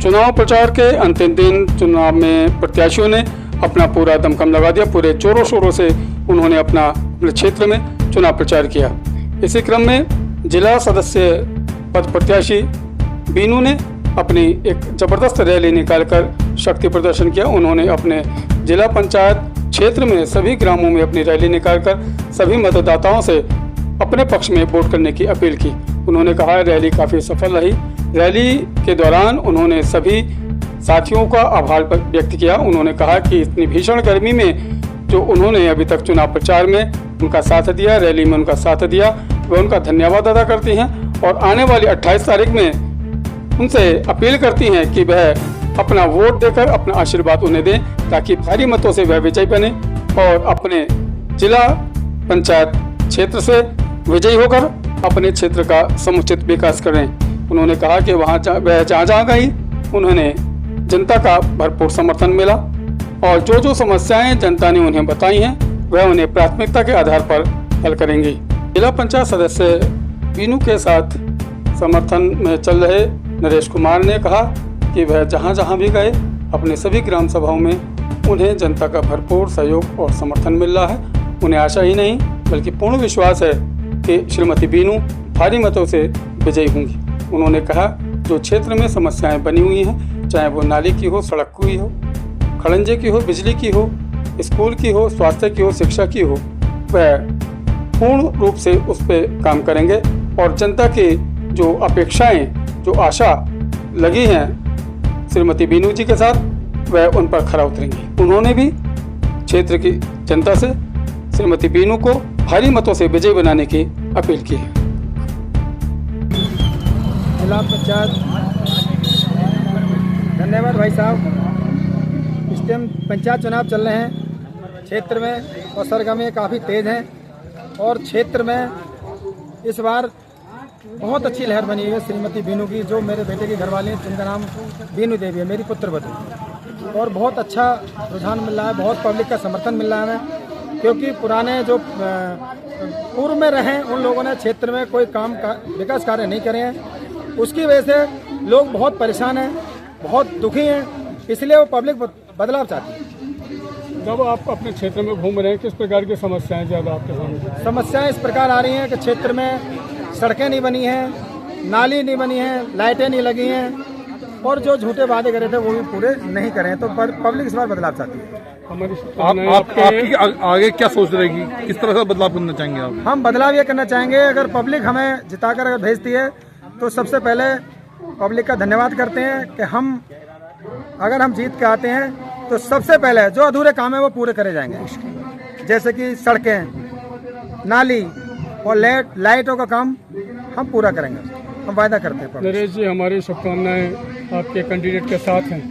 चुनाव प्रचार के अंतिम दिन चुनाव में प्रत्याशियों ने अपना पूरा दमखम लगा दिया। पूरे जोरों शोरों से उन्होंने अपने क्षेत्र में चुनाव प्रचार किया। इसी क्रम में जिला सदस्य पद प्रत्याशी बीनू ने अपनी एक जबरदस्त रैली निकालकर शक्ति प्रदर्शन किया। उन्होंने अपने जिला पंचायत क्षेत्र में सभी ग्रामों में अपनी रैली निकालकर सभी मतदाताओं से अपने पक्ष में वोट करने की अपील की। उन्होंने कहा रैली काफ़ी सफल रही। रैली के दौरान उन्होंने सभी साथियों का आभार व्यक्त किया। उन्होंने कहा कि इतनी भीषण गर्मी में जो उन्होंने अभी तक चुनाव प्रचार में उनका साथ दिया, रैली में उनका साथ दिया, वह उनका धन्यवाद अदा करती हैं और आने वाली 28 तारीख में उनसे अपील करती हैं कि वह अपना वोट देकर अपना आशीर्वाद उन्हें दें ताकि भारी मतों से वह विजयी बने और अपने जिला पंचायत क्षेत्र से विजयी होकर अपने क्षेत्र का समुचित विकास करें। उन्होंने कहा कि वह जहाँ गई उन्होंने जनता का भरपूर समर्थन मिला और जो समस्याएं जनता ने उन्हें बताई हैं वह उन्हें प्राथमिकता के आधार पर हल करेंगी। जिला पंचायत सदस्य बीनू के साथ समर्थन में चल रहे नरेश कुमार ने कहा कि वह जहाँ भी गए अपने सभी ग्राम सभाओं में उन्हें जनता का भरपूर सहयोग और समर्थन मिल रहा है। उन्हें आशा ही नहीं बल्कि पूर्ण विश्वास है कि श्रीमती बीनू भारी मतों से विजयी होंगी। उन्होंने कहा जो क्षेत्र में समस्याएं बनी हुई हैं, चाहे वो नाली की हो, सड़क की हो, खड़ंजे की हो, बिजली की हो, स्कूल की हो, स्वास्थ्य की हो, शिक्षा की हो, वह पूर्ण रूप से उस पर काम करेंगे और जनता की जो अपेक्षाएं, जो आशा लगी हैं श्रीमती बीनू जी के साथ वह उन पर खरा उतरेंगी। उन्होंने भी क्षेत्र की जनता से श्रीमती बीनू को भारी मतों से विजयी बनाने की अपील की है। जिला पंचायत धन्यवाद भाई साहब। इस टाइम पंचायत चुनाव चल रहे हैं क्षेत्र में और सरगर्मी काफ़ी तेज़ हैं और क्षेत्र में इस बार बहुत अच्छी लहर बनी है श्रीमती बीनू की। जो मेरे बेटे की घरवाली है जिनका नाम बीनू देवी है, मेरी पुत्रवधू, और बहुत अच्छा रुझान मिल रहा है, बहुत पब्लिक का समर्थन मिल रहा है हमें, क्योंकि पुराने जो पूर्व में रहे उन लोगों ने क्षेत्र में कोई काम का विकास कार्य नहीं करे हैं। उसकी वजह से लोग बहुत परेशान हैं, बहुत दुखी हैं, इसलिए वो पब्लिक बदलाव चाहती है। जब आप अपने क्षेत्र में घूम रहे हैं किस प्रकार की समस्याएं ज़्यादा आपके सामने? समस्याएं इस प्रकार आ रही हैं कि क्षेत्र में सड़कें नहीं बनी हैं, नाली नहीं बनी हैं, लाइटें नहीं लगी हैं और जो झूठे वादे करे थे वो भी पूरे नहीं करें। तो पब्लिक इस बार बदलाव चाहती है। आपकी आगे क्या सोच रहेगी, किस तरह से बदलाव करना चाहेंगे आप? हम बदलाव ये करना चाहेंगे, अगर पब्लिक हमें जिताकर अगर भेजती है तो सबसे पहले पब्लिक का धन्यवाद करते हैं कि अगर हम जीत के आते हैं तो सबसे पहले जो अधूरे काम है वो पूरे करे जाएंगे, जैसे कि सड़कें, नाली और लाइटों का काम हम पूरा करेंगे, हम वायदा करते हैं। नरेश जी, हमारी शुभकामनाएं आपके कैंडिडेट के साथ हैं,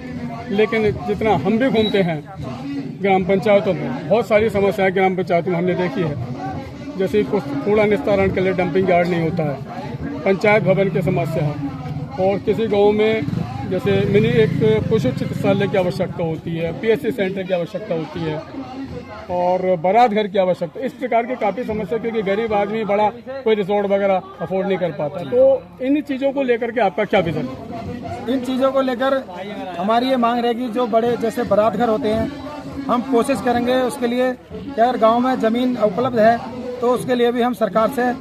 लेकिन जितना हम भी घूमते हैं ग्राम पंचायतों में बहुत सारी समस्याएं ग्राम पंचायतों में हमने देखी है। जैसे कूड़ा निस्तारण के लिए डंपिंग यार्ड नहीं होता है, पंचायत भवन की समस्या है और किसी गांव में जैसे मिनी एक पशु चिकित्सालय की आवश्यकता होती है, पीएचसी सेंटर की आवश्यकता होती है और बारात घर की आवश्यकता, इस प्रकार की काफ़ी समस्या, क्योंकि गरीब आदमी बड़ा कोई रिसोर्ट वगैरह अफोर्ड नहीं कर पाता। तो इन चीज़ों को लेकर के आपका क्या विजन है? इन चीज़ों को लेकर हमारी ये मांग रहेगी, जो बड़े जैसे बारात घर होते हैं हम कोशिश करेंगे उसके लिए कि अगर गाँव में ज़मीन उपलब्ध है तो उसके लिए भी हम सरकार से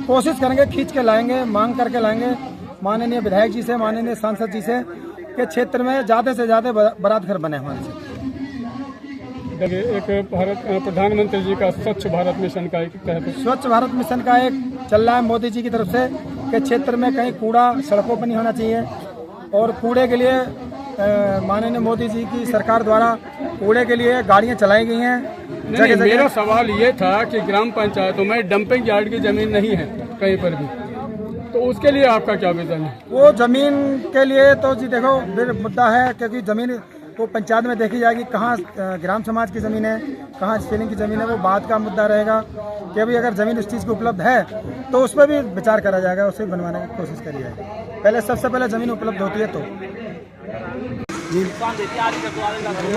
कोशिश करेंगे, खींच के लाएंगे, मांग करके लाएंगे माननीय विधायक जी से, माननीय सांसद जी से, कि क्षेत्र में ज़्यादा से ज़्यादा बारात घर बने हमारे से। एक प्रधानमंत्री जी का स्वच्छ भारत मिशन का एक तहत स्वच्छ भारत मिशन का एक चल रहा है मोदी जी की तरफ से कि क्षेत्र में कहीं कूड़ा सड़कों पर नहीं होना चाहिए और कूड़े के लिए माननीय मोदी जी की सरकार द्वारा कूड़े के लिए गाड़ियां चलाई गई हैं। मेरा सवाल ये था कि ग्राम पंचायतों में डंपिंग यार्ड की जमीन नहीं है कहीं पर भी, तो उसके लिए आपका क्या विजन है? वो जमीन के लिए तो जी देखो फिर मुद्दा है, क्योंकि जमीन वो पंचायत में देखी जाएगी कहाँ ग्राम समाज की ज़मीन है, कहाँ स्पेलिंग की ज़मीन है, वो बात का मुद्दा रहेगा कि अभी अगर ज़मीन उस चीज़ की उपलब्ध है तो उस पर भी विचार करा जाएगा, उसे बनवाने की कोशिश करी जाएगी। पहले सबसे पहले ज़मीन उपलब्ध होती है तो।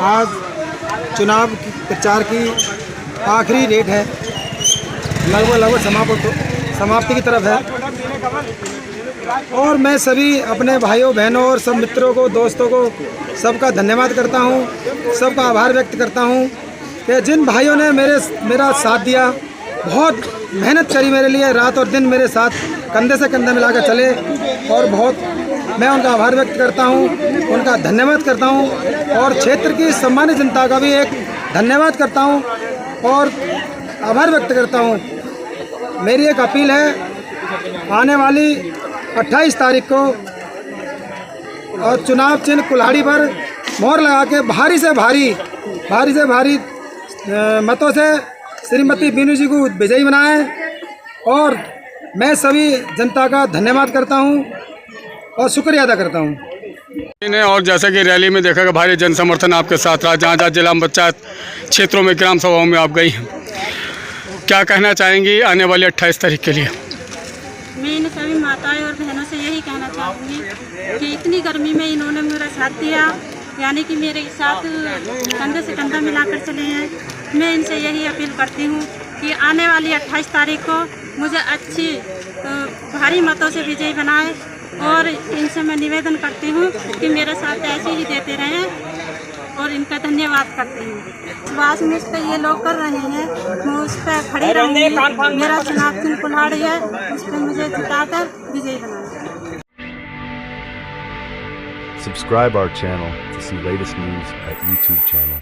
आज चुनाव प्रचार की आखिरी डेट है, लगभग समाप्ति की तरफ है और मैं सभी अपने भाइयों बहनों और सब मित्रों को, दोस्तों को, सबका धन्यवाद करता हूँ, सबका आभार व्यक्त करता हूँ कि जिन भाइयों ने मेरा साथ दिया, बहुत मेहनत करी मेरे लिए, रात और दिन मेरे साथ कंधे से कंधे मिलाकर चले, और बहुत मैं उनका आभार व्यक्त करता हूँ, उनका धन्यवाद करता हूँ, और क्षेत्र की सम्मानित जनता का भी एक धन्यवाद करता हूँ और आभार व्यक्त करता हूँ। मेरी एक अपील है, आने वाली 28 तारीख को और चुनाव चिन्ह कुल्हाड़ी पर मोहर लगा के भारी से भारी मतों से श्रीमती बीनू जी को विजयी बनाएं, और मैं सभी जनता का धन्यवाद करता हूं और शुक्रिया अदा करता हूं। और जैसा कि रैली में देखा कि भारी जन समर्थन आपके साथ रहा, जहाँ जहाँ जिला पंचायत क्षेत्रों में ग्राम सभाओं में आप गई हैं, क्या कहना चाहेंगी आने वाली 28 तारीख के लिए? मैं इन सभी माताएं और बहनों से यही कहना चाहूँगी कि इतनी गर्मी में इन्होंने मेरा साथ दिया, यानी कि मेरे साथ कंधे से कंधा मिलाकर चले हैं। मैं इनसे यही अपील करती हूँ कि आने वाली 28 तारीख को मुझे अच्छी भारी मतों से विजयी बनाए, और इनसे मैं निवेदन करती हूँ कि मेरे साथ ऐसे ही देते रहें, और इनका धन्यवाद करती हूँ। विश्वास मुझ पर ये लोग कर रहे हैं, मैं उस पर खड़ी रहूँगी। मेरा चुनाव चिन्ह कुल्हाड़ी है, उस पर मुझे जिताकर विजयी बनाए। Subscribe our channel to see latest news at YouTube channel.